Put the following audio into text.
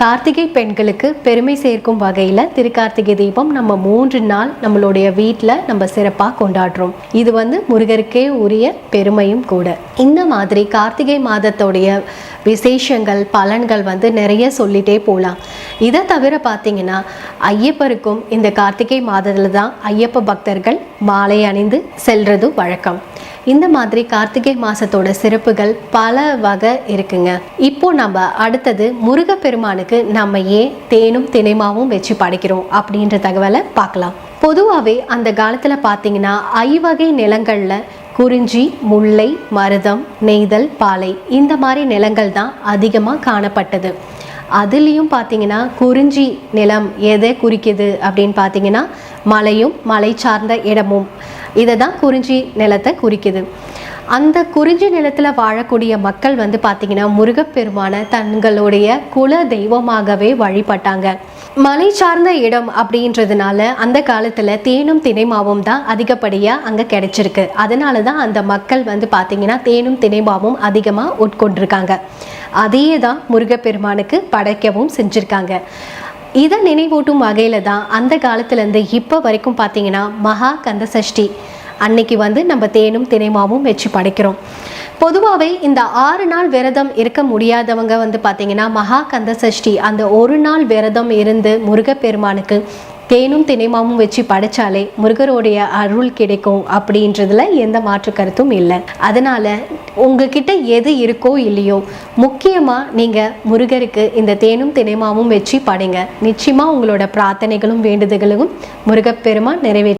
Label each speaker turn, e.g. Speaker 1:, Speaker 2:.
Speaker 1: கார்த்திகை பெண்களுக்கு பெருமை சேர்க்கும் வகையில் திருக்கார்த்திகை தீபம் நம்ம 3 நாள் நம்மளுடைய வீட்டில் நம்ம சிறப்பாக கொண்டாடுறோம். இது முருகருக்கே உரிய பெருமையும் கூட. இந்த மாதிரி கார்த்திகை மாதத்தோடைய விசேஷங்கள் பலன்கள் நிறைய சொல்லிட்டே போகலாம். இதை தவிர பார்த்தீங்கன்னா ஐயப்பருக்கும் இந்த கார்த்திகை மாதத்தில் தான் ஐயப்ப பக்தர்கள் மாலை அணிந்து செல்றது வழக்கம். இந்த மாதிரி கார்த்திகை மாசத்தோட சிறப்புகள் பல வகை இருக்குங்க. இப்போ நம்ம அடுத்தது முருகப்பெருமானுக்கு நம்ம ஏன் தேனும் தினைமாவும் வச்சு படைக்கிறோம் அப்படின்ற தகவலை பார்க்கலாம். பொதுவாகவே அந்த காலத்தில் பார்த்தீங்கன்னா 5 வகை நிலங்களில் குறிஞ்சி, முல்லை, மருதம், நெய்தல், பாலை இந்த மாதிரி நிலங்கள் தான் அதிகமாக காணப்பட்டது. அதுலேயும் பார்த்தீங்கன்னா குறிஞ்சி நிலம் எதை குறிக்குது அப்படின்னு பார்த்தீங்கன்னா மலையும் மலை சார்ந்த இடமும் இதை தான் குறிஞ்சி நிலத்தை குறிக்குது. அந்த குறிஞ்சி நிலத்தில் வாழக்கூடிய மக்கள் பார்த்தீங்கன்னா முருகப்பெருமான தங்களுடைய குல தெய்வமாகவே வழிபட்டாங்க. மலை சார்ந்த இடம் அப்படின்றதுனால அந்த காலத்தில் தேனும் தினைமாவும் தான் அதிகப்படியாக அங்கே கிடைச்சிருக்கு. அதனால தான் அந்த மக்கள் பார்த்தீங்கன்னா தேனும் தினைமாவும் அதிகமாக உட்கொண்டிருக்காங்க. அதையே தான் முருகப்பெருமானுக்கு படைக்கவும் செஞ்சுருக்காங்க. இதை நினைவூட்டும் வகையில் தான் அந்த காலத்துலேருந்து இப்போ வரைக்கும் பார்த்தீங்கன்னா மகா கந்த சஷ்டி அன்னைக்கு நம்ம தேனும் தினைமாவும் வச்சு படைக்கிறோம். பொதுவாகவே இந்த 6 நாள் விரதம் இருக்க முடியாதவங்க பார்த்தீங்கன்னா மகா கந்த சஷ்டி அந்த ஒரு நாள் விரதம் இருந்து முருகப்பெருமானுக்கு தேனும் தினைமாவும் வச்சு படைச்சாலே முருகருடைய அருள் கிடைக்கும் அப்படின்றதுல எந்த மாற்று கருத்தும் இல்லை. அதனால உங்ககிட்ட எது இருக்கோ இல்லையோ முக்கியமாக நீங்கள் முருகருக்கு இந்த தேனும் தினைமாவும் வச்சு படைங்க. நிச்சயமாக உங்களோட பிரார்த்தனைகளும் வேண்டுதல்களும் முருகப்பெருமான் நிறைவேற்ற